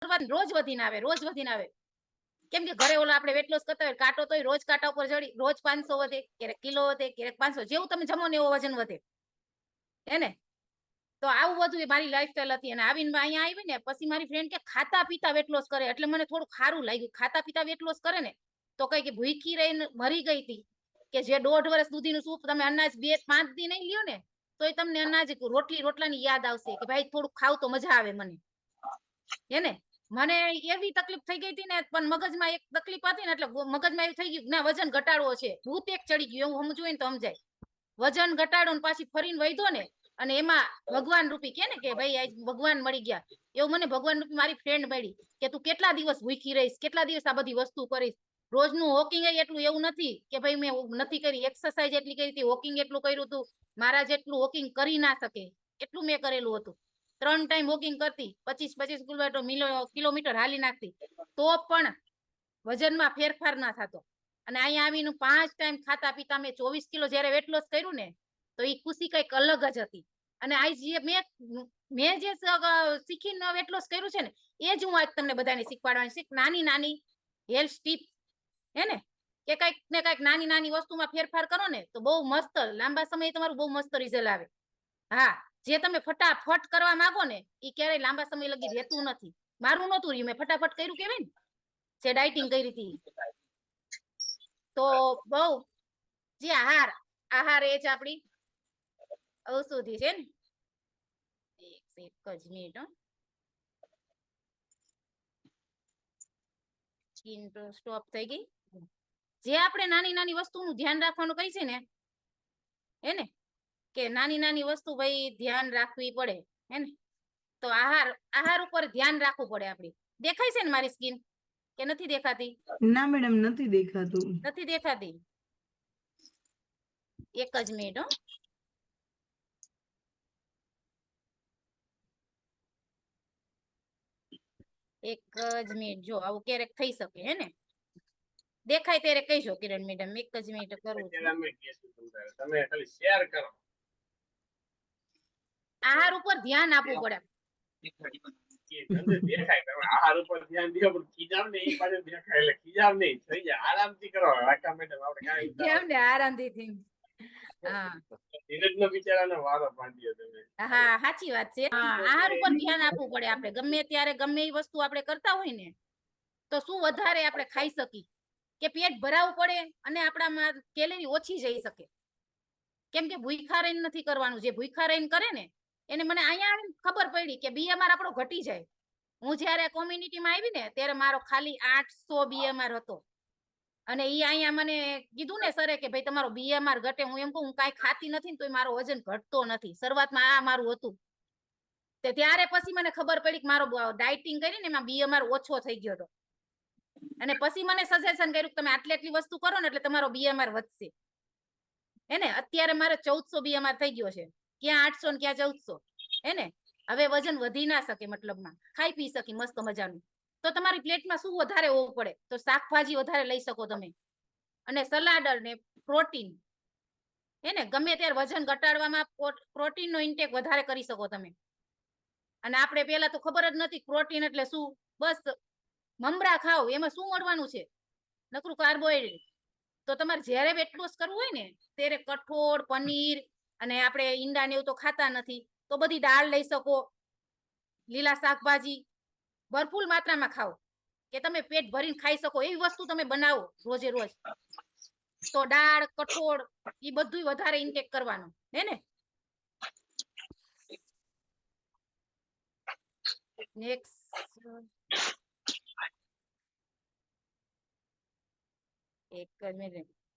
રોજ વધીને આવે, રોજ વધીને આવે. કેમ કે ઘરે ઓલા આપણે વેટ લોસ કરતા હોય કાંટો તોય રોજ કાંટા ઉપર ચડી, રોજ 500 વધે, ક્યારેક કિલો વધે, ક્યારેક 500 જેવું તમે જમો ને એવો વજન વધે. હે ને? તો આવું બધું મારી લાઈફસ્ટાઈલ હતી અને આવીને અહીંયા આવી ને પછી મારી ફ્રેન્ડ કે ખાતા પીતા વેટ લોસ કરે એટલે મને થોડું સારું લાગ્યું. ખાતા પીતા વેટ લોસ કરે ને તો કઈ કે ભૂખી રહીને મરી ગઈ હતી કે જે 1.5 વર્ષ સુધીનું સૂપ તમે અનાજ 2-5 દી નહીં લ્યો ને તોય તમને અનાજ રોટલાની યાદ આવશે કે ભાઈ થોડુંક ખાવ તો મજા આવે મને. હે ને? મને એવી તકલીફ થઈ ગઈ હતી ને પણ મગજમાં એક તકલીફ હતી ને એટલે મગજમાં એવું થઈ ગયું ના વજન ઘટાડવો છે. ભૂત એક ચડી ગયું એવું સમજવું ને તો સમજાય. વજન ઘટાડો ને પાછી ફરીને વૈધો ને અને એમાં ભગવાન રૂપી કે ભાઈ આજ ભગવાન મળી ગયા. એવું મને ભગવાન રૂપી મારી ફ્રેન્ડ મળી કે તું કેટલા દિવસ ભૂખી રહીશ, કેટલા દિવસ આ બધી વસ્તુ કરીશ. રોજનું વોકિંગ એટલું એવું નથી કે ભાઈ મેં નથી કરી, એક્સરસાઇઝ એટલી કરી હતી, વોકિંગ એટલું કર્યું હતું. મારા જેટલું વોકિંગ કરી ના શકે એટલું મેં કરેલું હતું. 3 ટાઈમ વોકિંગ કરતી, 25 કિલોમીટર હાલી નાખતી તો પણ વજનમાં ફેરફાર ના થતો. અને અહીંયા આવીને 5 ટાઈમ ખાતા પીતા મેં 24 કિલો જયારે વેટ લોસ કર્યું ને તો એ ખુશી કઈક અલગ જ હતી. અને આ જે મેં જે શીખીને વેટ લોસ કર્યું છે ને એ જ હું આજ તમને બધાને શીખવાડવાની છે. નાની નાની હેલ્થ ટીપ હે ને કે કઈક ને કઈક નાની નાની વસ્તુમાં ફેરફાર કરો ને તો બહુ મસ્ત લાંબા સમયે તમારું બહુ મસ્ત રિઝલ્ટ આવે. હા, જે તમે ફટાફટ કરવા માંગો ને એ ક્યારેય લાંબા સમય લગી રહેતું નથી. મારું નહોતું રહ્યું, મેં ફટાફટ કર્યું કેવાય ને જે ડાયટિંગ કરી હતી. તો બહુ જે આહાર એ જ આપણી ઔષધિ છે ને. એક જ મિનિટ સ્કીન તો સ્ટોપ થઈ ગઈ. જે આપણે નાની નાની વસ્તુનું ધ્યાન રાખવાનું કહી છે ને હે ને કે નાની નાની વસ્તુ ભાઈ ધ્યાન રાખવી પડે હે ને. તો આહાર ઉપર ધ્યાન રાખવું પડે. આપડી દેખાય છે ને મારી સ્કીન કે નથી દેખાતી? ના મેડમ નથી દેખાતું. નથી દેખાતી? એક જ મિનિટ એક જ મિનિટ. જો આવું ક્યારેક થઈ શકે હે ને. દેખાય ત્યારે કહીશો કિરણ મેડમ. એક જ મિનિટ કરું છું. તમે ખાલી શેર કરો. આહાર ઉપર ધ્યાન આપવું પડે. આહાર ઉપર ધ્યાન દો પણ ખીજાવ ને એ પાછું દેખાય એટલે ખીજાવ નહીં થઈ જાય. આરામથી કરો રાખા મેડમ. આપણે કાંઈ કેમ ને આરામથી થઈ. હા, ધીરજનો બિચારાનો વારો પાડ્યો તમે. હા સાચી વાત છે. આહાર ઉપર ધ્યાન આપવું પડે. આપણે ગમે ત્યારે ગમે એ વસ્તુ આપણે કરતા હોય ને તો શું વધારે આપણે ખાઈ શકીએ કે પેટ ભરાવવું પડે અને આપણામાં કેલરી ઓછી જઈ શકે. કેમ કે ભૂખા રહીને નથી કરવાનું. જે ભૂખા રહીને કરે ને એને મને અહીંયા આવીને ખબર પડી કે બીએમઆર આપણો ઘટી જાય. હું જયારે કોમ્યુનિટીમાં આવી ને ત્યારે મારો ખાલી 800 બીએમઆર હતો અને ઈ અહીંયા મને કીધું ને સરે કે ભાઈ તમારો બીએમઆર ઘટે. હું એમ કહું હું કાંઈ ખાતી નથી ને તોય મારો વજન ઘટતો નથી. શરૂઆતમાં આ મારું હતું. ત્યારે પછી મને ખબર પડી કે મારો ડાયટિંગ કરીને એમાં બીએમઆર ઓછો થઈ ગયો હતો. અને પછી મને સજેશન કર્યું કે તમે આટલી વસ્તુ કરો ને એટલે તમારો બીએમઆર વધશે. હે ને અત્યારે મારે 1400 બીએમઆર થઈ ગયો છે. ક્યાં 800 ને ક્યાં 1400. હે ને હવે વજન વધી ના શકે. મતલબમાં ખાઈ પી શકી મસ્ત મજાનું. તો તમારી પ્લેટમાં શું વધારે હોવું પડે તો શાકભાજી વધારે લઈ શકો તમે અને સલાડ ને પ્રોટીન. હે ને ગમે ત્યારે વજન ઘટાડવામાં પ્રોટીનનો ઇન્ટેક વધારે કરી શકો તમે. અને આપણે પેલા તો ખબર જ નથી પ્રોટીન એટલે શું. બસ મમરા ખાવ એમાં શું મળવાનું છે? નકરું કાર્બોહાઈડ્રેટ. તો તમારે જ્યારે વેટ લોસ કરવું હોય ને ત્યારે કઠોળ, પનીર અને આપણે ઈંડા ને એવું તો ખાતા નથી તો બધી દાળ લઈ શકો. લીલા શાકભાજી ભરપૂર માત્રામાં ખાઓ કે તમે પેટ ભરીને ખાઈ શકો એવી વસ્તુ તમે બનાવો રોજે રોજ. તો દાળ, કઠોળ એ બધું વધારે ઇન્ટેક કરવાનું. હે ને એક મિનિટ.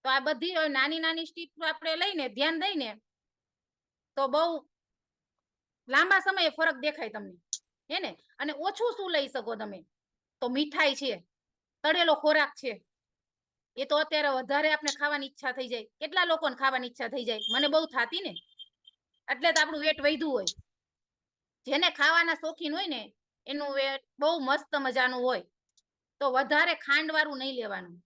તો આ બધી નાની નાની સ્ટીપ આપણે લઈને ધ્યાન દઈને તો બહુ લાંબા સમયે ફરક દેખાય તમને. હે ને અને ઓછું શું લઈ શકો તમે તો મીઠાઈ છે, તળેલો ખોરાક છે. એ તો અત્યારે વધારે આપણે ખાવાની ઈચ્છા થઈ જાય. કેટલા લોકોને ખાવાની ઈચ્છા થઈ જાય? મને બહુ થતી ને એટલે તો આપણું વેટ વધ્યું હોય. જેને ખાવાના શોખીન હોય ને એનું વેટ બહુ મસ્ત મજાનું હોય. તો વધારે ખાંડ વાળું નહીં લેવાનું.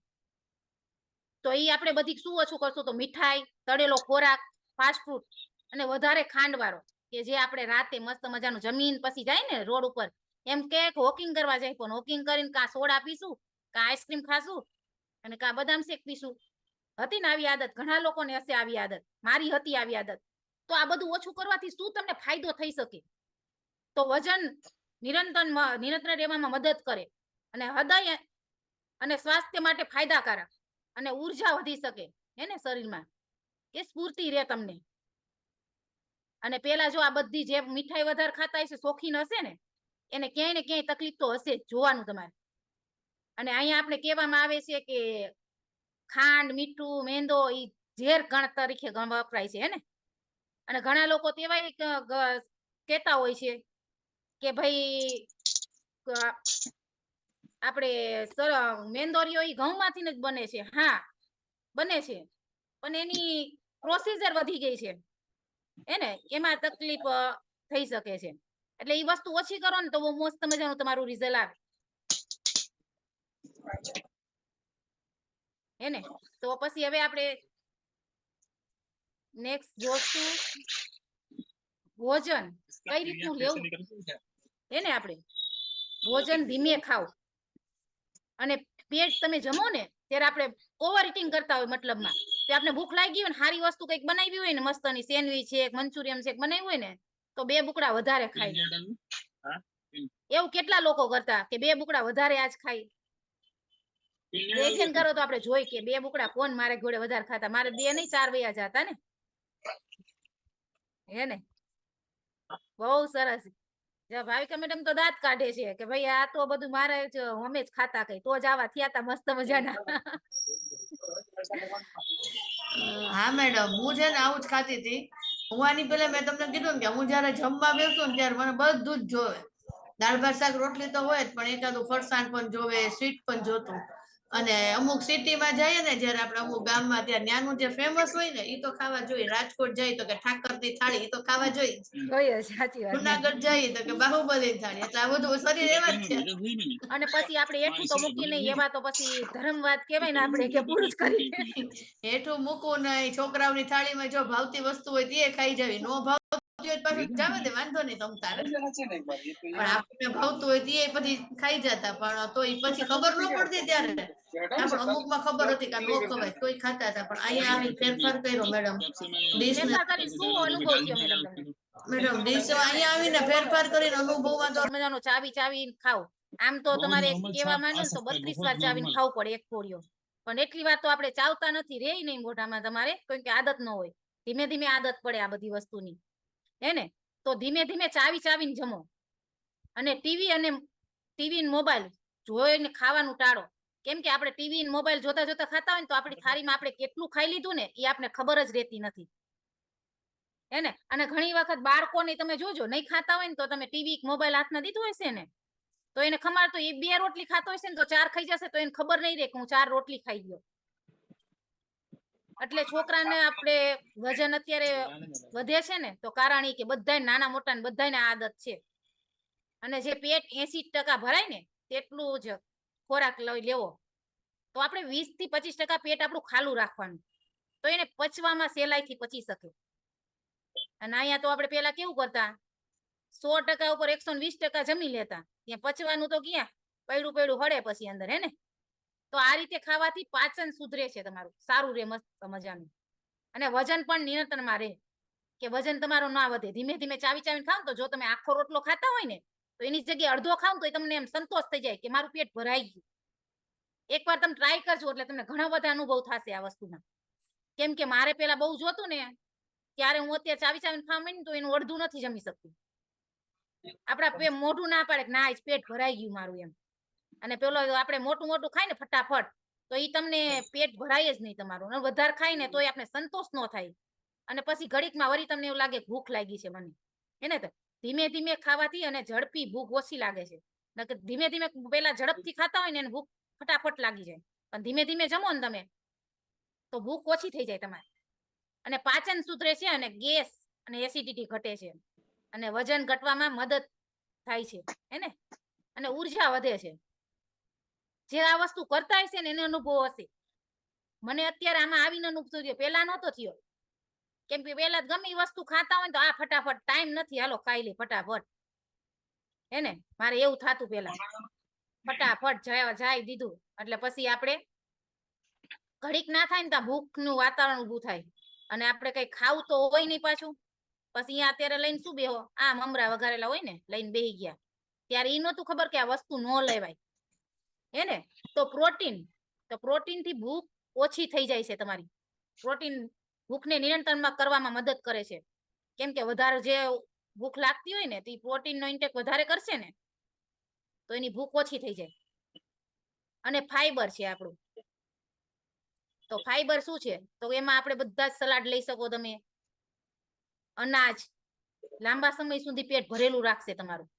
તો એ આપણે બધી શું ઓછું કરશું તો મીઠાઈ, તળેલો ખોરાક, ફાસ્ટ ફૂડ અને વધારે ખાંડ વાળો કે જે આપણે રાતે મસ્ત મજાનું જમીન પછી જાય ને રોડ ઉપર એમ કે વોકિંગ કરવા જાય પણ વોકિંગ કરીને કાં સોડા પીશું, કાં આઈસ્ક્રીમ ખાશું અને કાં બદામ શેક પીશું. હતી ને આવી આદત, ઘણા લોકોને હશે આવી આદત, મારી હતી આવી આદત. તો આ બધું ઓછું કરવાથી શું તમને ફાયદો થઈ શકે? તો વજન નિયંત્રણ રહેવામાં મદદ કરે અને હૃદય અને સ્વાસ્થ્ય માટે ફાયદાકારક અને ઉર્જા વધી શકે હે ને શરીરમાં, કે સ્ફૂર્તિ રહે તમને. અને પેલા જો આ બધી જે મીઠાઈ વધારે ખાતા હશે, શોખીન હશે ને, એને ક્યાંય ને ક્યાંય તકલીફ તો હશે જ, જોવાનું તમારે. અને અહીંયા આપણે કહેવામાં આવે છે કે ખાંડ, મીઠું, મેંદો ઈ ઝેર ગણ તરીકે વપરાય છે હે ને. અને ઘણા લોકો તેવાય કહેતા હોય છે કે ભાઈ આપણે મેંદોરિયો ઈ ઘઉંમાંથી જ બને છે. હા, બને છે, પણ એની પ્રોસીજર વધી ગઈ છે હે ને, એમાં તકલીફ થઈ શકે છે. એટલે ઈ વસ્તુ ઓછી કરો ને તો બહુ મસ્ત મજાનું તમારું રિઝલ્ટ આવે હે ને. તો પછી હવે આપણે નેક્સ્ટ જોશું ભોજન કઈ રીતનું લેવું હે ને. આપણે ભોજન ધીમે ખાવ અને પેટ તમે જમો ને ત્યારે આપણે ઓવર ઇટિંગ કરતા હોય, મતલબમાં કે આપણે ભૂખ લાગી હોય ને સારી વસ્તુ કંઈક બનાવી હોય ને, મસ્તની સેન્ડવીચ છે, મંચુરિયન છે બનાવ્યું હોય ને, તો 2 બુકડા વધારે ખાય. એવું કેટલા લોકો કરતા કે 2 બુકડા વધારે આજ ખાય. લેજન કરો તો આપણે જોઈ કે 2 બુકડા કોણ મારે ઘોડે વધારે ખાતા, મારે 2 નહીં 4 વયા જતા ને હે ને. બહુ સરસ. ભાવિકા મેડમ તો દાંત કાઢે છે કે ભાઈ આ તો બધું મારે જ અમે જ ખાતા કઈ, તો જ આવા થયા તા મસ્ત મજાના. હા મેડમ, હું છે ને આવું જ ખાતી હતી. હું આની પેલા મેં તમને કીધું ને કે હું જયારે જમવા બેસું ને ત્યારે મને બધું જ જોવે. દાળ ભાત શાક રોટલી તો હોય જ, પણ એકાદું ફરસાણ પણ જોવે, સ્વીટ પણ જોતું. અને અમુક સિટીમાં જઈએ ને જયારે આપણે અમુક ગામમાં, ત્યાં ત્યાંનું જે ફેમસ હોય ને એ તો ખાવા જોઈએ. રાજકોટ જાય તો કે ઠાકરની થાળી એ તો ખાવા જોઈએ. જોઈએ, સાચી વાત. જુનાગઢ જઈએ તો કે બાહુબલી થાળી. એટલે આ બધું શરીર એવા જ છે. અને પછી આપણે એઠું તો મૂકી નહીં, એવા તો પછી ધર્મવાદ કહેવાય ને આપણે કે પુરુષ કરી. હેઠું મૂકવું નહીં, છોકરાઓની થાળીમાં જો ભાવતી વસ્તુ હોય તે ખાઈ જાવી, નો ભાવતી હોય પાછું જાવે દે, વાંધો નહીં તમ તારે. પણ આપણને ભાવતું હોય તે પછી ખાઈ જતા, પણ તો ઈ પછી ખબર ન પડતી ત્યારે. આપણે અમુકમાં ખબર હતી કે નો ખવાય તોય ખાતા હતા, પણ અહીંયા આવી ફેરફાર કર્યો મેડમ. ફેરફાર કરીને શું અનુભવ થયો મેડમ તમને? મેડમ ડીશમાં અહીંયા આવીને ફેરફાર કરીને અનુભવમાં તો મજાનો ચાવી ચાવીને ખાવ. આમ તો તમારે કેવા માંડો ને તો 32 વાર ચાવીને ખાવું પડે એક કોળિયો, પણ એટલી વાર તો આપણે ચાવતા નથી, રેય નહીં મોઢામાં તમારે, કેમ કે આદત ન હોય. ધીમે ધીમે આદત પડે આ બધી વસ્તુની હે ને. તો ધીમે ધીમે ચાવી ચાવીને જમો. અને ટીવી મોબાઈલ જોઈને ખાવાનું ટાળો. કેમ કે આપણે ટીવી ને મોબાઈલ જોતા જોતા ખાતા હોય ને તો આપણી થાળીમાં આપણે કેટલું ખાઈ લીધું ને એ આપણે ખબર જ રહેતી નથી હે ને. અને ઘણી વખત બાળકોને તમે જોજો, નહીં ખાતા હોય ને તો તમે ટીવી મોબાઈલ હાથમાં દીધું હશે ને તો એને ખમાડતો એ 2 રોટલી ખાતો હશે ને તો 4 ખાઈ જશે, તો એને ખબર નહીં રહે કે હું 4 રોટલી ખાઈ ગયો. એટલે છોકરાને આપણે વજન અત્યારે વધે છે ને તો કારણ એ કે બધાય નાના મોટા ને બધાને આદત છે. અને જે પેટ 80% ભરાય ને તેટલું જ ખોરાક લેવો. તો આપણે 20 થી 25% પેટ આપણું ખાલું રાખવાનું, તો એને પચવામાં સહેલાઈથી પચી શકે. અને અહીંયા તો આપણે પેલા કેવું કરતા, 100% ઉપર 120% જમી લેતા, ત્યાં પચવાનું તો ક્યાં, પૈડું પૈડું હળે પછી અંદર હે ને. તો આ રીતે ખાવાથી પાચન સુધરે છે તમારું, સારું રહે મસ્ત મજાનું. અને વજન પણ નિયંત્રણમાં રહે, કે વજન તમારું ના વધે. ધીમે ધીમે ચાવી ચાવીને ખાવ તો જો તમે આખો રોટલો ખાતા હોય ને તો એની જગ્યાએ અડધો ખાવ તો તમને એમ સંતોષ થઈ જાય કે મારું પેટ ભરાઈ ગયું. એકવાર તમે ટ્રાય કરજો એટલે તમને ઘણા બધા અનુભવ થશે આ વસ્તુના. કેમ કે મારે પેલા બહુ જોતું ને, ત્યારે હું અત્યારે ચાવી ચાવીને ખાવા માંડી તો એનું અડધું નથી જમી શકતી. આપડા મોઢું ના પાડે કે ના આજ પેટ ભરાઈ ગયું મારું એમ. અને પેલો આપણે મોટું મોટું ખાય ને ફટાફટ તો એ તમને પેટ ભરાય જ નહીં તમારું. અને વધારે ખાય ને તોય આપણે સંતોષ ન થાય. અને પછી ઘડીકમાં વળી તમને એવું લાગે ભૂખ લાગી છે મને એને. તો ધીમે ધીમે ખાવાથી અને ઝડપી ભૂખ ઓછી લાગે છે. ધીમે ધીમે પેલા ઝડપથી ખાતા હોય ને એને ભૂખ ફટાફટ લાગી જાય, પણ ધીમે ધીમે જમો ને તમે તો ભૂખ ઓછી થઈ જાય તમારે. અને પાચન સુધરે છે અને ગેસ અને એસિડિટી ઘટે છે અને વજન ઘટવામાં મદદ થાય છે હે ને. અને ઉર્જા વધે છે. જે આ વસ્તુ કરતા હશે ને એને અનુભવ હશે. મને અત્યારે આમાં આવીને અનુભવ થયો, પેલા નહોતો થયો. કેમ કે પેલા ગમે વસ્તુ ખાતા હોય તો આ ફટાફટ ટાઈમ નથી, હાલો ખાઈ લે ફટાફટ. હે ને મારે એવું થતું પેલા ફટાફટ જાય દીધું એટલે પછી આપણે ઘડીક ના થાય ને ત્યાં ભૂખનું વાતાવરણ ઊભું થાય અને આપણે કઈ ખાવું તો હોય નહીં પાછું. પછી અહીંયા અત્યારે લઈને શું બેહો આ મમરા વઘારેલા હોય ને લઈને બેહી ગયા ત્યારે ઈ નહોતું ખબર કે આ વસ્તુ ન લેવાય હે ને. તો પ્રોટીન થી ભૂખ ઓછી થઈ જાય છે તમારી. પ્રોટીન ભૂખને નિયંત્રણમાં કરવામાં મદદ કરે છે કેમ કે વધારે જે ભૂખ લાગતી હોય ને તે પ્રોટીનનો ઇન્ટેક વધારે કરશે ને તો એની ભૂખ ઓછી થઈ જાય. અને ફાઈબર છે આપણું. તો ફાઈબર શું છે તો એમાં આપણે બધા જ સલાડ લઈ શકો તમે. અનાજ લાંબા સમય સુધી પેટ ભરેલું રાખશે તમારું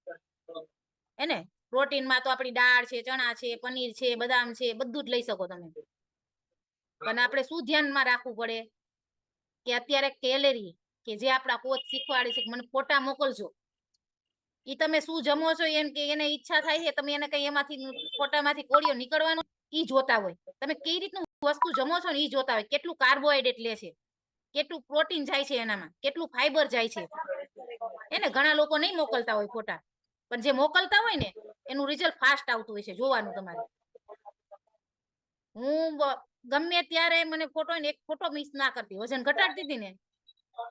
હે ને. પ્રોટીનમાં તો આપણી દાળ છે, ચણા છે, પનીર છે, બદામ છે, બધું જ લઈ શકો તમે. પણ આપણે શું ધ્યાનમાં રાખવું પડે કે અત્યારે કેલેરી કે જે આપણા કોચ શીખવાડે છે કે મને ફોટા મોકલજો ઈ તમે શું જમો છો એમ કે એને ઈચ્છા થાય છે તમે એને કઈ એમાંથી ફોટામાંથી કોળિયો નીકળવાનો ઈ જોતા હોય. તમે કઈ રીતનું વસ્તુ જમો છો ને ઈ જોતા હોય. કેટલું કાર્બોહાઈડ્રેટ લે છે, કેટલું પ્રોટીન જાય છે એનામાં, કેટલું ફાઈબર જાય છે એને. ઘણા લોકો નહીં મોકલતા હોય ફોટા પણ જે મોકલતા હોય ને એનું રિઝલ્ટ ફાસ્ટ આવતું હોય છે જોવાનું તમારે. હું ગમે ત્યારે મને ફોટો એક ફોટો મિસ ના કરતી. વજન ઘટાડતી હતી ને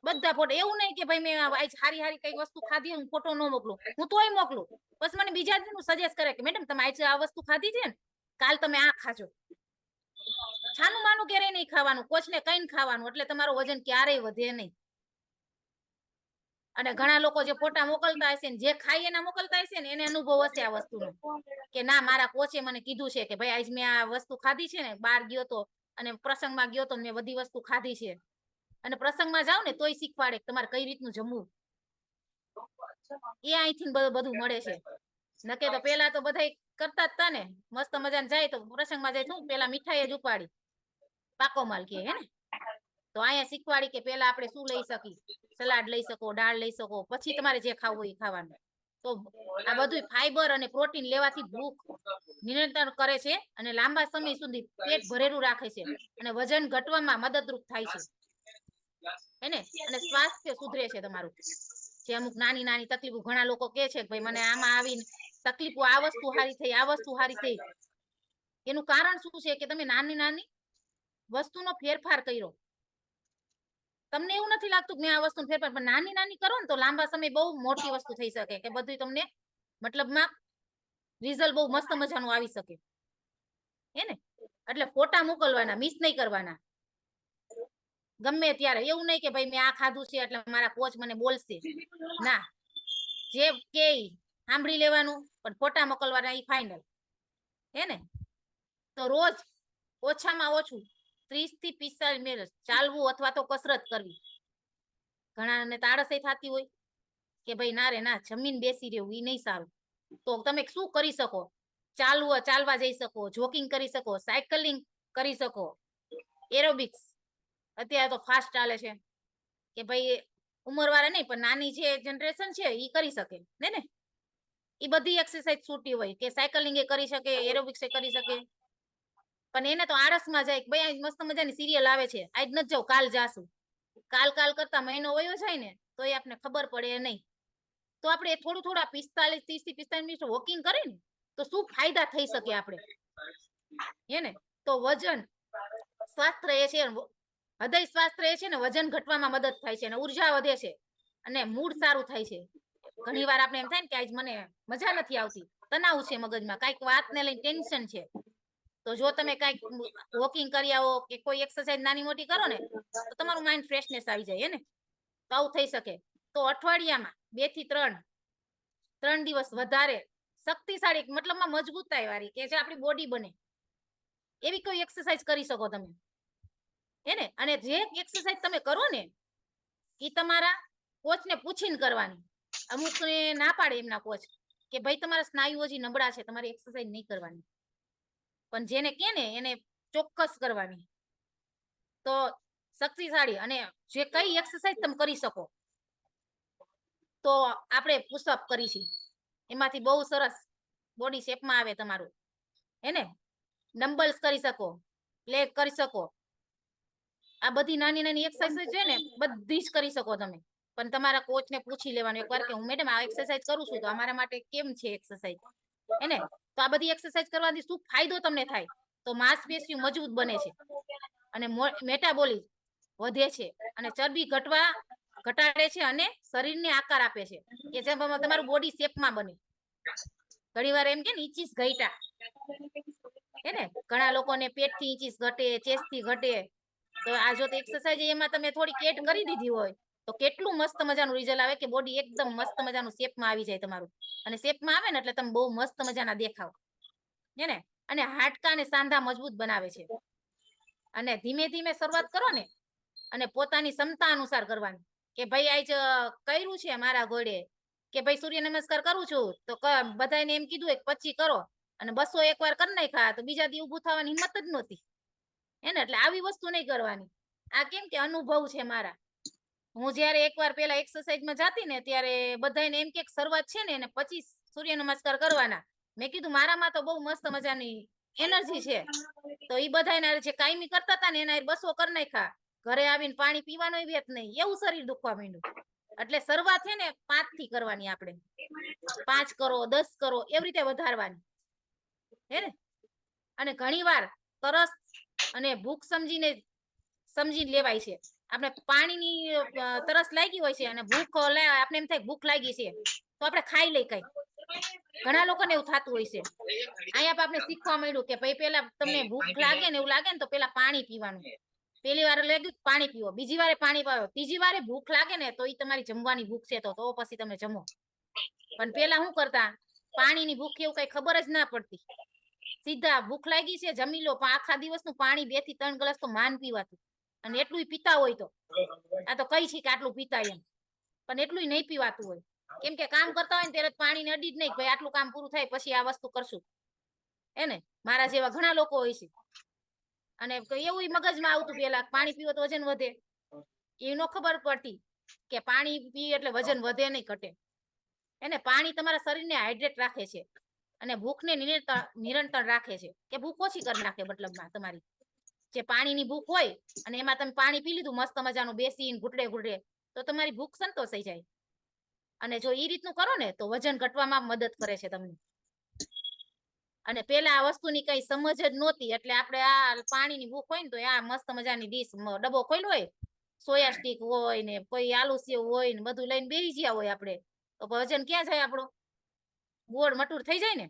બધા ફોટો. એવું નહીં કે ભાઈ મેં આજ હારી કઈ વસ્તુ ખાધી હું ફોટો ન મોકલું, હું તોય મોકલું. બસ મને બીજા દિન સજેસ્ટ કરે કે મેડમ તમે આજે આ વસ્તુ ખાધી છે ને કાલ તમે આ ખાજો. છાનું માનું ક્યારેય નહીં ખાવાનું, કોચને કઈ ખાવાનું એટલે તમારું વજન ક્યારેય વધે નહીં. અને ઘણા લોકો જે ફોટા મોકલતા હશે ને જે ખાઈ એના મોકલતા હશે ને એને અનુભવ હશે આ વસ્તુનો કે ના મારા કોચે મને કીધું છે કે ભાઈ આજ મેં આ વસ્તુ ખાધી છે ને, બહાર ગયો તો અને પ્રસંગમાં ગયો તો મેં બધી વસ્તુ ખાધી છે. અને પ્રસંગમાં જાવ ને તોય શીખવાડે કે તમારે કઈ રીતનું જમવું. એ અહીંથી બધું મળે છે. નકે તો પેલા તો બધા કરતા જ તા ને મસ્ત મજાને જાય તો પ્રસંગમાં જાય શું પેલા મીઠાઈ જ ઉપાડી પાકો માલ કે હે ને. તો અહીંયા શીખવાડી કે પેલા આપણે શું લઈ શકીએ, સલાડ લઈ શકો, દાળ લઈ શકો, પછી તમારે જે ખાવું હોય એ ખાવાનું. તો આ બધું ફાઈબર અને પ્રોટીન લેવાથી ભૂખ નિયંત્રણ કરે છે અને લાંબા સમય સુધી પેટ ભરેલું રાખે છે અને વજન ઘટવામાં મદદરૂપ થાય છે હે ને. અને સ્વાસ્થ્ય સુધરે છે તમારું. જે અમુક નાની નાની તકલીફો ઘણા લોકો કહે છે કે ભાઈ મને આમાં આવીને તકલીફો આ વસ્તુ હારી થઈ, આ વસ્તુ હારી થઈ. એનું કારણ શું છે કે તમે નાની નાની વસ્તુનો ફેરફાર કર્યો. તમને એવું નથી લાગતું કે મેં આ વસ્તુ ફેરફાર પણ નાની નાની કરો ને તો લાંબા સમય બહુ મોટી વસ્તુ થઈ શકે કે બધું તમને મતલબમાં રિઝલ્ટ બહુ મસ્ત મજાનું આવી શકે હે ને. એટલે ફોટા મોકલવાના, મિસ નહીં કરવાના ગમે ત્યારે. એવું નહીં કે ભાઈ મેં આ ખાધું છે એટલે મારા કોચ મને બોલશે ના. જે કે સાંભળી લેવાનું પણ ફોટા મોકલવાના એ ફાઇનલ હે ને. તો રોજ ઓછામાં ઓછું 30 થી 45 મિનિટ ચાલવું અથવા તો કસરત કરવી. ઘણાને તાળસે થતી હોય કે ભાઈ ના રે ના જમીન બેસી રહેવું એ નહીં સારું. તો તમે શું કરી શકો, ચાલવા જઈ શકો, જોગિંગ કરી શકો, સાયકલિંગ કરી શકો, એરોબિક્સ અત્યારે તો ફાસ્ટ ચાલે છે કે ભાઈ ઉંમરવાળા નહીં પણ નાની જે જનરેશન છે એ કરી શકે ને. એ બધી એક્સરસાઇઝ છૂટી હોય કે સાયકલિંગ એ કરી શકે, એરોબિક્સ એ કરી શકે. પણ એને તો આળસમાં જાય કે ભાઈ મસ્ત મજાની સિરિયલ આવે છે આજ નથી જાવ કાલ જાશું. કાલ કરતા મહિનો વયો જાય ને તો એ આપણે ખબર પડે નહીં. તો આપણે થોડું 30 થી 45 મિનિટ વોકિંગ કરીએ ને તો શું ફાયદા થઈ શકે આપણે હે ને. તો વજન સ્વાસ્થ્ય રહે છે, હૃદય સ્વાસ્થ્ય રહે છે ને, વજન ઘટવામાં મદદ થાય છે અને ઉર્જા વધે છે અને મૂડ સારું થાય છે. ઘણી વાર આપણે એમ થાય ને કે આજ મને મજા નથી આવતી, તણાવ છે મગજમાં, કઈક વાતને લઈને ટેન્શન છે. તો જો તમે કઈક વોકિંગ કરી આવો કે કોઈ એક્સરસાઇઝ નાની મોટી કરો ને તો તમારું માઇન્ડ ફ્રેશનેસ આવી જાય હે ને. તો આવું થઈ શકે. તો અઠવાડિયામાં 2 થી 3 દિવસ વધારે શક્તિશાળી મતલબમાં મજબૂતાઈ વાળી કે જે આપણી બોડી બને એવી કોઈ એક્સરસાઇઝ કરી શકો તમે હે ને. અને જે એક્સરસાઇઝ તમે કરો ને એ તમારા કોચને પૂછીને કરવાની. અમુકને ના પાડે એમના કોચ કે ભાઈ તમારા સ્નાયુઓ જે નબળા છે તમારી એક્સરસાઇઝ નહીં કરવાની. પણ જેને કે ને એને ચોક્કસ કરવાની. તો શક્તિશાળી અને જે કઈ એક્સરસાઇઝ તમે કરી શકો. તો આપણે પુશઅપ કરીશું એમાંથી બહુ સરસ બોડી શેપમાં આવે તમારું હે ને. ડમ્બલ્સ કરી શકો, લેગ કરી શકો. આ બધી નાની નાની એક્સરસાઇઝ છે ને બધી જ કરી શકો તમે. પણ તમારા કોચ ને પૂછી લેવાનું એકવાર કે હું મેડમ આ એક્સરસાઇઝ કરું છું તો અમારા માટે કેમ છે એક્સરસાઇઝ, એને તો આ બધી એક્સરસાઇઝ કરવાથી શું ફાયદો તમને થાય, તો માંસપેશીઓ મજબૂત બને છે અને મેટાબોલિઝમ વધે છે અને ચરબી ઘટાડે છે અને શરીરને આકાર આપે છે કે જેમ તમારું બોડી શેપમાં બને. ઘણીવાર એમ કે ને ઇચીસ ઘટ્યા, હે ને ઘણા લોકોને પેટથી ઇચીસ ઘટે, ચેસ્ટથી ઘટે, તો આ જો એક્સરસાઇઝ એમાં તમે થોડીક એડ કરી દીધી હોય તો કેટલું મસ્ત મજાનું રિઝલ્ટ આવે કે બોડી એકદમ મસ્ત મજાનું શેપમાં આવી જાય તમારું. અને શેપમાં આવે ને એટલે તમે બહુ મસ્ત મજાના દેખાવ, હે ને. અને હાડકા અને સાંધા મજબૂત બનાવે છે. અને ધીમે ધીમે શરૂઆત કરો ને અને પોતાની ક્ષમતા અનુસાર કરવાની કે ભાઈ આજ કર્યું છે મારા ઘોડે કે ભાઈ સૂર્ય નમસ્કાર કરું છું તો બધાને એમ કીધું 25 કરો અને 200 એકવાર કરી નાખ્યા તો બીજા દી ઊભું થવાની હિંમત જ નહોતી, હે ને. એટલે આવી વસ્તુ નહીં કરવાની. આ કેમ કે અનુભવ છે મારા. હું જયારે એકવાર પેલા એક્સરસાઇઝમાં જાતી ને ત્યારે બધાને એમ કે શરૂઆત છે ને એને 25 સૂર્ય નમસ્કાર કરવાના. મેં કીધું મારામાં તો બહુ મસ્ત મજાની એનર્જી છે, તો એ બધાને જે કાયમી કરતા હતા ને એના 200 કરી નાખ્યા. ઘરે આવીને પાણી પીવાનો વેત નહીં, એવું શરીર દુખવા માંડ્યું. એટલે શરૂઆત છે ને 5 થી કરવાની, આપણે 5 કરો 10 કરો એવી રીતે વધારવાની, હે ને. અને ઘણીવાર તરસ અને ભૂખ સમજીને લેવાય છે. આપણે પાણીની તરસ લાગી હોય છે અને ભૂખ આપણે એમ થાય ભૂખ લાગી છે તો આપણે ખાઈ લઈ કઈ. ઘણા લોકોને એવું થતું હોય છે. અહીંયા આપણે શીખવા મળ્યું કે ભાઈ પેલા તમને ભૂખ લાગે ને એવું લાગે ને તો પેલા પાણી પીવાનું. પેલી વાર લાગ્યું પાણી પીવો, બીજી વારે પાણી પાવો, ત્રીજી વારે ભૂખ લાગે ને તો એ તમારી જમવાની ભૂખ છે તો પછી તમે જમો. પણ પેલા શું કરતા, પાણીની ભૂખ એવું કઈ ખબર જ ના પડતી, સીધા ભૂખ લાગી છે જમી લો, પણ આખા દિવસનું પાણી 2 થી 3 ગ્લાસ તો માન પીવાતું. અને એટલું પીતા હોય તો આ તો કઈ છે કે આટલું પીતા એમ, પણ એટલું નહીં પીવાતું હોય. કેમ કે કામ કરતા હોય ને ત્યારે પાણીને અડી જ નહીં, ભાઈ આટલું કામ પૂરું થાય પછી આ વસ્તુ કરશું, હે ને. મારા જેવા ઘણા લોકો હોય છે અને એવું મગજમાં આવતું પેલા પાણી પીવો તો વજન વધે, એ ન ખબર પડતી કે પાણી પીએ એટલે વજન વધે નહીં ઘટે, એને. પાણી તમારા શરીરને હાઇડ્રેટ રાખે છે અને ભૂખને નિરંતર રાખે છે કે ભૂખ ઓછી કરી નાખે. મતલબમાં તમારી જે પાણીની ભૂખ હોય અને એમાં તમે પાણી પી લીધું મસ્ત મજાનું બેસીને ઘૂંટડે તો તમારી ભૂખ સંતોષાઈ જાય. અને જો એ રીતનું કરો ને તો વજન ઘટવામાં મદદ કરે છે તમને. અને પેલા આ વસ્તુની કઈ સમજ જ નહોતી એટલે આપણે આ પાણીની ભૂખ હોય ને તો આ મસ્ત મજાની ડીશ ડબ્બો ખોલ્યો હોય, સોયા સ્ટીક હોય ને કોઈ આલુ સેવ હોય ને બધું લઈને બેસી ગયા હોય આપણે, તો વજન ક્યાં જાય આપણો? ગોળ મટૂર થઈ જાય ને,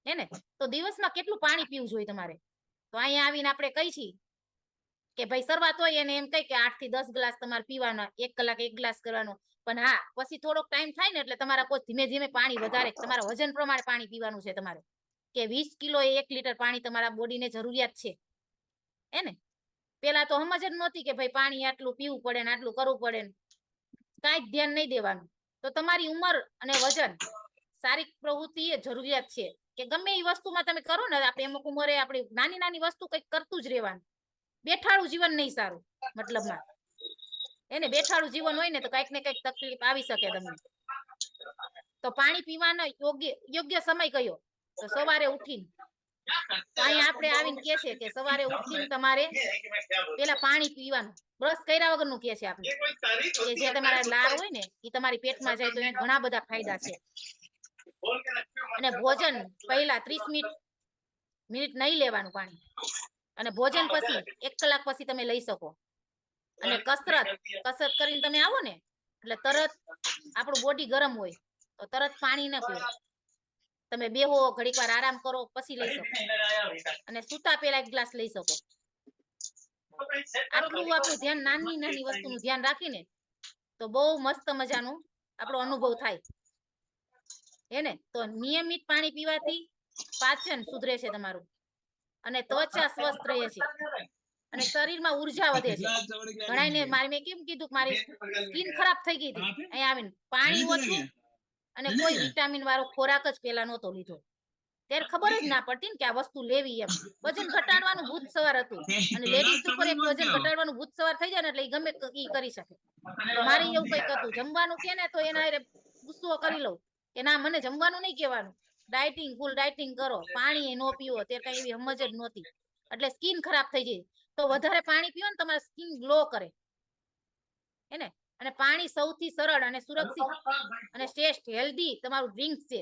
હે ને. તો દિવસમાં કેટલું પાણી પીવું જોઈએ તમારે? તો અહીંયા આવીને આપણે કહી છીએ કે ભાઈ શરૂઆત હોય એને એમ કહી કે 8 થી 10 ગ્લાસ તમારે પીવાના, 1 કલાક 1 ગ્લાસ કરવાનો. પણ હા પછી થોડોક ટાઈમ થાય ને એટલે તમારા કોઈ ધીમે ધીમે પાણી વધારે, તમારા વજન પ્રમાણે પાણી પીવાનું છે તમારે, કે 20 કિલો 1 લીટર પાણી તમારા બોડીને જરૂરિયાત છે, હે ને. પેલા તો સમજ જ નહોતી કે ભાઈ પાણી આટલું પીવું પડે ને આટલું કરવું પડે ને, કાંઈ જ ધ્યાન નહીં દેવાનું. તો તમારી ઉંમર અને વજન, શારીરિક પ્રવૃત્તિ એ જરૂરિયાત છે કે ગમે એ વસ્તુમાં તમે કરો ને, આપણે અમુક ઉંમરે આપણી નાની નાની વસ્તુ કંઈક કરતું જ રહેવાનું. બેઠાડું જીવન નહીં સારું, મતલબમાં એને બેઠાડું જીવન હોય ને તો કંઈક ને કંઈક તકલીફ આવી શકે તમને. તો પાણી પીવાનો યોગ્ય સમય કયો? તો સવારે ઉઠીને. તો અહીંયા આપણે આવીને કહે છે કે સવારે ઉઠીને તમારે પેલા પાણી પીવાનું, બ્રશ કર્યા વગરનું કહે છે આપણે, કે જે તમારા લાર હોય ને એ તમારી પેટમાં જાય તો ઘણા બધા ફાયદા છે. અને ભોજન પહેલા 30 મિનિટ નહીં લેવાનું પાણી, અને ભોજન પછી 1 કલાક પછી તમે લઈ શકો. અને કસરત કરીને તમે આવો ને એટલે તરત આપણું બોડી ગરમ હોય તો તરત પાણી ન પીવો, તમે બેહો ઘડીક વાર આરામ કરો પછી લઈ શકો, અને સૂતા પહેલા 1 ગ્લાસ લઈ શકો. આટલું આપણું ધ્યાન, નાની નાની વસ્તુનું ધ્યાન રાખીને તો બહુ મસ્ત મજાનું આપણો અનુભવ થાય, હે ને. તો નિયમિત પાણી પીવાથી પાચન સુધરે છે તમારું, અને ત્વચા સ્વસ્થ રહે છે, અને શરીરમાં ઉર્જા વધે છે. ઘણાને મેં કેમ કીધું મારી સ્કિન ખરાબ થઈ ગઈ હતી, અહીંયા આવીને પાણી ઓછું અને કોઈ વિટામિન વાળો ખોરાક જ પેલા નહોતો લીધો, ત્યારે ખબર જ ના પડતી ને કે આ વસ્તુ લેવી એમ. વજન ઘટાડવાનું ભૂત સવાર હતું, અને લેડીઝ ઉપર એક વજન ઘટાડવાનું ભૂત સવાર થઈ જાય ને એટલે ગમે એ કરી શકે. તો મારે એવું કઈક હતું, જમવાનું કે ને તો એના ગુસ્સો કરી લઉં કે ના મને જમવાનું નહીં કહેવાનું, ડાયટિંગ ફૂલ ડાયટિંગ કરો, પાણી ન પીવો, તે કઈ એવી સમજ જ નહોતી. એટલે સ્કિન ખરાબ થઈ જાય. તો વધારે પાણી પીવો ને તમારી સ્કિન ગ્લો કરે, હે ને. અને પાણી સૌથી સરળ અને સુરક્ષિત અને શ્રેષ્ઠ હેલ્ધી તમારું ડ્રિંક્સ છે.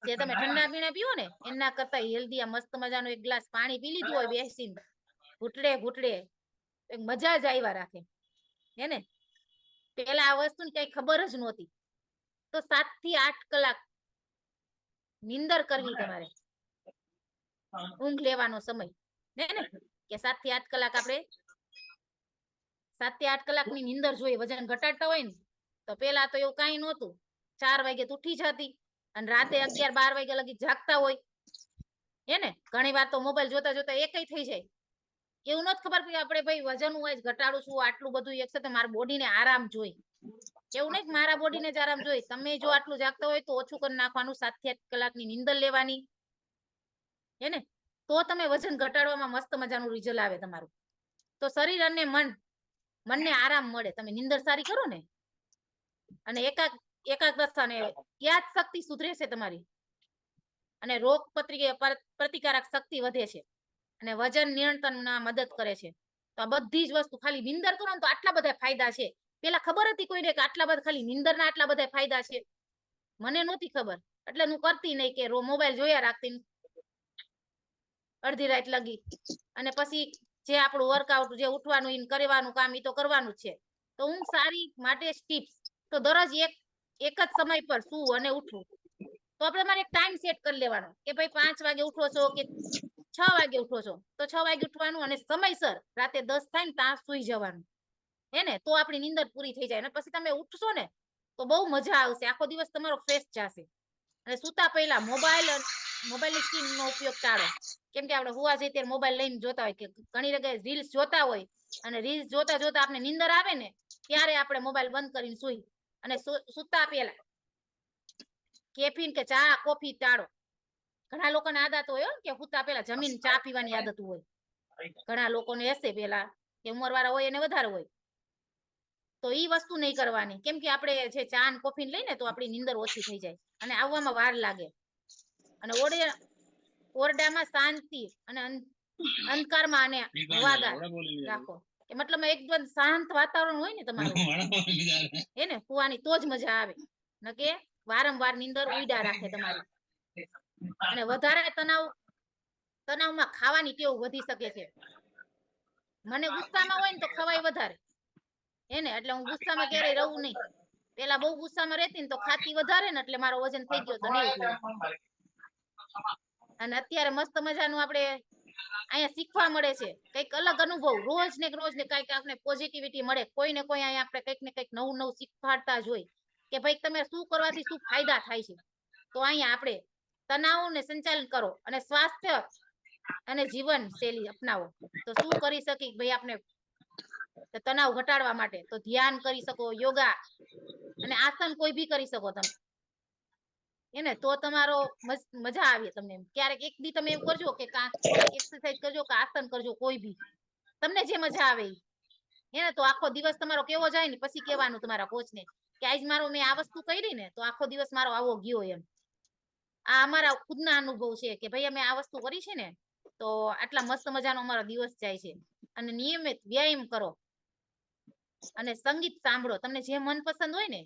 જે તમે ઠંડા પીણા પીવો ને એના કરતા હેલ્ધી આ મસ્ત મજાનો એક ગ્લાસ પાણી પી લીધું હોય બેસીને ઘૂંટડે ઘૂંટડે એક મજા જ આવ્યા રાખે. હે ને પેલા આ વસ્તુની કઈ ખબર જ નહોતી. તો 7 થી 8 કલાક નીંદર કરવી તમારે, ઊંઘ લેવાનો સમય ને કે 7 થી 8 કલાક આપણે 7 થી 8 કલાકની નીંદર જોઈએ. વજન ઘટાડતા હોય ને તો પેલા તો એવું કાંઈ નહોતું. 4 વાગે તો ઉઠી જતી અને રાતે 11-12 વાગ્યા લગી જાગતા હોય. હે ને ઘણી વાર તો મોબાઈલ જોતા જોતા એકઈ થઈ જાય. એવું નથી ખબર કે આપણે ભાઈ વજન વાઇઝ ઘટાડું છું આટલું બધું એક સાથે મારા બોડીને આરામ જોઈએ. એવું નહીં મારા બોડીને જ આરામ જોઈએ. તમે જો આટલું જાગતા હોય તો ઓછું કરી નાખવાનું. 7 થી 8 કલાકની નીંદર લેવાની. હે ને તો તમે વજન ઘટાડવામાં મસ્ત મજાનું રિઝલ્ટ આવે તમારું. તો શરીર અને મનને આરામ મળે. તમે નીંદર સારી કરો ને અને એકાગ્રતા ને યાદ શક્તિ સુધરે છે તમારી અને રોગ પ્રતિકારક શક્તિ વધે છે અને વજન નિયંત્રણમાં મદદ કરે છે. તો આ બધી જ વસ્તુ ખાલી નીંદર કરો ને તો આટલા બધા ફાયદા છે. પેલા ખબર હતી કોઈને કે આટલા બધા ખાલી નીંદરના આટલા બધા ફાયદા છે? મને નહોતી ખબર એટલે હું કરતી નહીં કે મોબાઈલ જોયા રાખતી અડધી રાત લગી અને પછી જે આપણું વર્કઆઉટ જે ઉઠવાનું કરવાનું કામ એ તો કરવાનું જ છે. તો ઊંઘ સારી માટે ટિપ્સ તો દરરોજ એક જ સમય પર સૂવું અને ઉઠવું. તો આપણે મારે એક ટાઈમ સેટ કરી લેવાનો કે ભાઈ 5 વાગે ઉઠો છો કે 6 વાગે ઉઠો છો તો 6 વાગે ઉઠવાનું અને સમયસર રાતે 10 થાય ને ત્યાં સુઈ જવાનું. હે ને તો આપણી નીંદર પૂરી થઈ જાય અને પછી તમે ઉઠશો ને તો બહુ મજા આવશે. આખો દિવસ તમારો ફ્રેશ જશે. અને સૂતા પહેલા મોબાઈલની સ્ક્રીનનો ઉપયોગ ટાળો. કેમ કે આપણે હુવા જઈએ ત્યારે મોબાઈલ લઈને જોતા હોય કે ઘણી જગ્યાએ રીલ્સ જોતા હોય અને રીલ્સ જોતા જોતા આપણે નીંદર આવે ને ત્યારે આપણે મોબાઈલ બંધ કરીને સુઈ અને સૂતા પહેલા કેફીન કે ચા કોફી ટાળો. ઘણા લોકોને આદત હોય કે સૂતા પહેલા જમીન ચા પીવાની આદત હોય. ઘણા લોકોને હશે પેલા કે ઉંમરવાળા હોય એને વધારે હોય. તો ઈ વસ્તુ નહીં કરવાની. કેમ કે આપણે જે ચા ને કોફી લઈને તો આપણી નીંદર ઓછી થઈ જાય અને આવવામાં વાર લાગે. અને ઓરડામાં શાંતિ અને અંધકારમાં અને હવાદાર રાખો. કે મતલબ એકદમ શાંત વાતાવરણ હોય ને તમારું હે ને સુવાની તો જ મજા આવે. ન કે વારંવાર નીંદર ઉડા રાખે તમારી. અને વધારે તણાવમાં ખાવાની ટેવ વધી શકે છે. મને ગુસ્સામાં હોય ને તો ખવાય વધારે. હે ને એટલે હું ગુસ્સામાં ક્યારેય રહું નહીં. પેલા બહુ ગુસ્સામાં રહેતી ને તો ખાતી વધારે ને એટલે મારો વજન થઈ ગયો તો 90 કિલો. અને અત્યારે મસ્ત મજાનું આપણે અહીંયા શીખવા મળે છે કંઈક અલગ અનુભવ. રોજ ને કંઈક આપણે પોઝિટિવિટી મળે. કોઈ ને કોઈ અહીંયા આપણે કંઈક ને કંઈક નવું નવું શીખવાડતા જ હોય કે ભાઈ તમે શું કરવાથી શું ફાયદા થાય છે. તો અહીંયા આપણે તણાવને સંચાલન કરો અને સ્વાસ્થ્ય અને જીવન શૈલી અપનાવો. તો શું કરી શકી ભાઈ આપણે તણાવ ઘટાડવા માટે? તો ધ્યાન કરી શકો, યોગા અને આસન કોઈ બી કરી શકો તમે. એને તો તમારો મજા આવે તમને. ક્યારેક એક દી તમે એમ કરજો કે એક્સરસાઇઝ કરજો કે આસન કરજો કોઈ બી તમને જે મજા આવે એને તો આખો દિવસ તમારો કેવો જાય ને પછી કહેવાનું તમારા કોચને કે આજ મારો મેં આ વસ્તુ કરી ને તો આખો દિવસ મારો આવો ગયો એમ. આ અમારા ખુદના અનુભવ છે કે ભાઈ અમે આ વસ્તુ કરી છે ને તો આટલા મસ્ત મજાનો અમારો દિવસ જાય છે. અને નિયમિત વ્યાયામ કરો અને સંગીત સાંભળો. તમને જે મનપસંદ હોય ને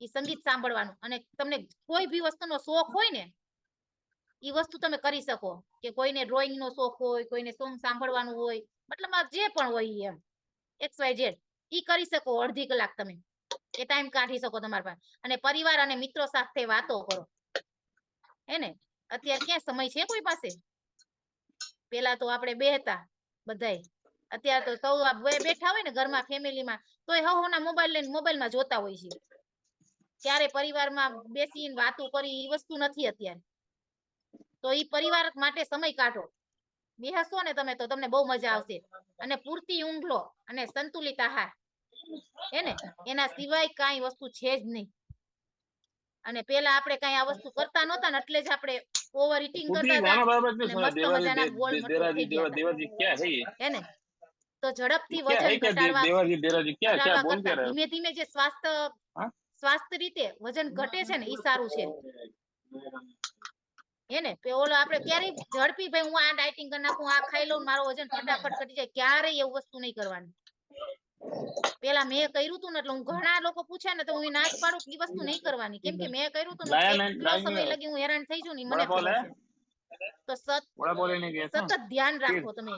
એ સંગીત સાંભળવાનું. અને તમને કોઈ બી વસ્તુનો શોખ હોય ને એ વસ્તુ તમે કરી શકો. કે કોઈને ડ્રોઈંગ નો શોખ હોય, કોઈને સોંગ સાંભળવાનું હોય, મતલબ જે પણ હોય એમ XYZ ઈ કરી શકો. અડધી કલાક તમે એ ટાઈમ કાઢી શકો તમારા પાસે. અને પરિવાર અને મિત્રો સાથે વાતો કરો. હે ને અત્યારે ક્યાં સમય છે કોઈ પાસે? પેલા તો આપણે બેહતા બધાય. અત્યારે તો સૌ બેઠા હોય ને ઘરમાં ફેમિલીમાં તોય હવના મોબાઈલ લઈને મોબાઈલમાં જોતા હોય છે. ત્યારે પરિવારમાં બેસીને વાતો કરી એ વસ્તુ નથી અત્યારે. તો ઈ પરિવાર માટે સમય કાઢો. બેહશો ને તમે તો તમને બહુ મજા આવશે. અને પૂરતી ઊંઘ લો અને સંતુલિત આહાર. હે ને એના સિવાય કાંઈ વસ્તુ છે જ નહીં. અને પેલા આપણે કઈ આ વસ્તુ કરતા નહોતા ને એટલે જ આપણે ઓવર ઈટિંગ કરતા હતા અને મસ્ત મજાના ગોળ મટકો થઈ ગયા હતા. હે ને તો ઝડપથી વજન ઘટાડવા કરતા ધીમે ધીમે જે સ્વાસ્થ્ય રીતે વજન ઘટે છે ને એ સારું છે. હે ને ઓલો આપણે ક્યારેય ઝડપી ભાઈ હું આ ડાયટિંગ કરી નાખું, આ ખાઈ લઉં, મારો વજન ફટાફટ ઘટી જાય, ક્યારેય એવું વસ્તુ નહીં કરવાની. પેલા મેં કર્યું હતું ને એટલે હું ઘણા લોકો પૂછે ને તો હું ઈ ના જ પાડું કે ઈ વસ્તુ નહીં કરવાની કેમ કે મેં કર્યું હતું ને લાયા ને, કેટલો લાયા સમય નહીં લગી હું હેરાન થઈ છું ને ઈ મને વડા પાવ ખબર લાયા? છે તો વડા પાવ લઈને ગયા છો? સતત ધ્યાન રાખો તમે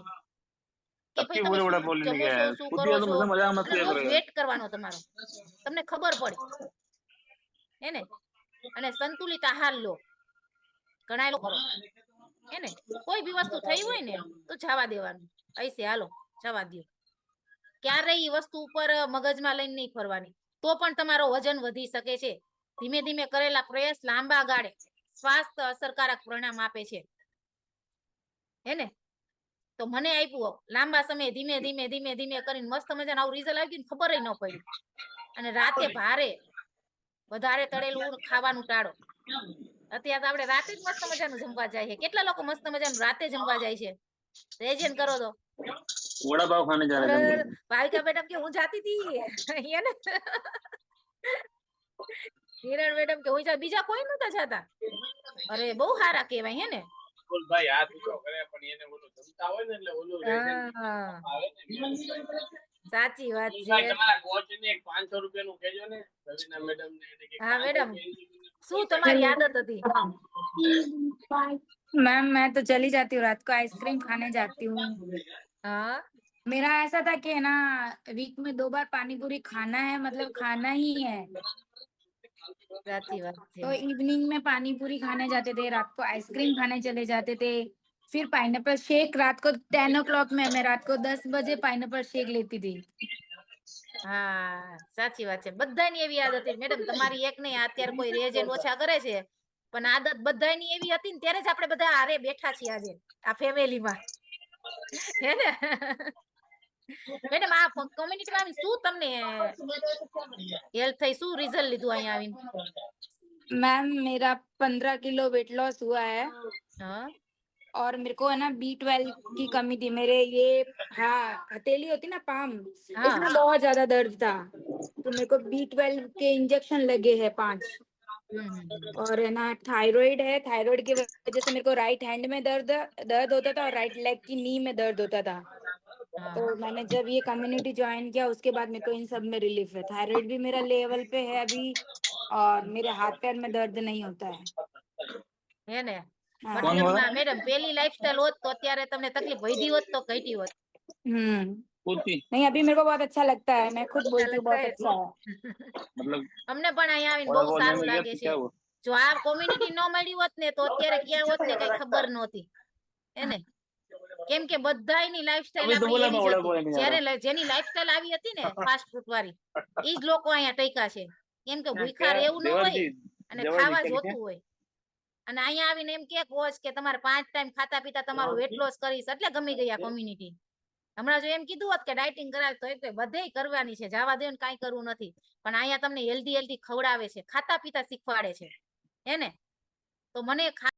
કે ભાઈ सबके તમે पूरे वड़ा શું पाव लेने જમો गया છો है। શું खुद કરો ही तो છો मुझे मजाक मत અને किया રોજ करो यार। વેટ કરવાનો તમારો તમને ખબર પડે હે ને અને સંતુલિત આહાર લો ઘણા લોકો હે ને કોઈ બી વસ્તુ થઈ હોય ને તો જવા દેવાનું ऐसे હાલો જવા દ્યો ક્યારેય ઈ વસ્તુ ઉપર મગજમાં લઈને નહીં ફરવાની તો પણ તમારો વજન વધી શકે છે ધીમે ધીમે કરેલા પ્રયાસ લાંબા ગાળે સ્વાસ્થ્ય અસરકારક પરિણામ આપે છે હે ને તો મને આપ્યું લાંબા સમય ધીમે ધીમે ધીમે ધીમે કરીને મસ્ત મજાનું આવું રિઝલ્ટ આવી ગયું ખબર ન પડી અને રાતે ભારે વધારે તળેલું ખાવાનું ટાળો અત્યારે તો આપણે રાતે જ મસ્ત મજાનું જમવા જાય છે કેટલા લોકો મસ્ત મજાનું રાતે જમવા જાય છે રેજન કરો તો वड़ा पाव खाने जा रहे थे हम लोग। ભાવિકા મેડમ કે હું જાતી હતી હે ને હિરણ મેડમ કે હું બીજા કોઈ નતા જતા અરે બહુ સારા કહેવાય હે ને ભાઈ હાથ ઊંચો કરે પણ એને ઓલું જમતા હોય ને એટલે ઓલું હા, આવે ને સાચી વાત ભાઈ છે તમારા કોચ ને 500 રૂપિયાનું કહેજો ને રવિના મેડમ ને એને કે હા મેડમ શું તમારી આદત હતી मैम मैं तो चली जाती हूँ रात को आइसक्रीम खाने जाती हूँ હા मेरा ऐसा था कि है ना वीक में 2 बार पानी पूरी खाना है मतलब खाना ही है સાચી વાત છે तो इवनिंग में पानी पूरी खाने जाते थे रात को आइसक्रीम खाने चले जाते थे फिर पाइनएप्पल शेक रात को 10 o'clock में मैं रात को 10 बजे पाइनएप्पल शेक लेती थी હા સાચી વાત છે બધાની એવી આદત હતી મેડમ તમારી એક નહીં અત્યારે કોઈ રેજન ઓછા કરે છે પણ આદત બધાની એવી હતી ને ત્યારે જ આપણે બધા હારે બેઠા છીએ આજે આ ફેમિલીમાં હે ને મેડમ આ કોમ્યુનિટીમાં આવીને શું તમને હેલ્થ થઈ શું રિઝલ્ટ લીધું અહીંયા આવીને मैम मेरा 15 किलो वेट लॉस हुआ है હા और मेरे को है ना B12 की कमी थी मेरे ये हाँ हथेली होती ना पाम हाँ। इसमें बहुत ज्यादा दर्द था तो मेरे को B12 के इंजेक्शन लगे हैं 5 और है ना थायराइड है थायराइड की वजह से मेरे को राइट हैंड में दर्द होता था और राइट लेग की नी में दर्द होता था तो मैंने जब ये कम्युनिटी ज्वाइन किया उसके बाद मेरे को इन सब में रिलीफ है थायराइड भी मेरा लेवल पे है अभी और मेरे हाथ पैर में दर्द नहीं होता है હે ને हाँ। કોણ મતલબ બોલે? મેડમ પેલી લાઈફસ્ટાઈલ હોત તો અત્યારે તમને તકલીફ વધી હોત તો ઘટી હોત पूछी नहीं अभी मेरे को बहुत अच्छा लगता है मैं खुद बोलती हूँ बहुत लगता है अच्छा है मतलब અમને પણ અહીંયા આવીને वड़ा બહુ पाव સારું लेने गया લાગે तो છે क्या हुआ? જો આ કોમ્યુનિટી ન મળી હોત ને તો અત્યારે ક્યાં હોત ને કઈ ખબર નહોતી એને કેમ કે બધાયની લાઈફસ્ટાઈલ अभी तो આપણી बोला એવી मैं જ वड़ा पाव હતી लेने जा रहा જ્યારે જેની લાઈફસ્ટાઈલ આવી હતી ને ફાસ્ટ ફૂડ વાળી ઈ જ લોકો અહીંયા ટૈકા છે કેમ કે हूँ। ભૂખા क्या રહેવું ન હોય देवर जी અને क्या ખાવા लिखे? જોતું હોય અને અહીંયા આવીને એમ કે કોચ કે તમારે 5 ટાઈમ ખાતા પીતા તમારું વેટ લોસ કરીશ એટલે ગમી ગઈ આ કોમ્યુનિટી હમણાં જો એમ કીધું હોત કે ડાયટિંગ કરાવે તો એ બધે કરવાની છે જવા દે ને કાંઈ કરવું નથી પણ અહીંયા તમને હેલ્ધી ખવડાવે છે ખાતા પીતા શીખવાડે છે હે ને તો મને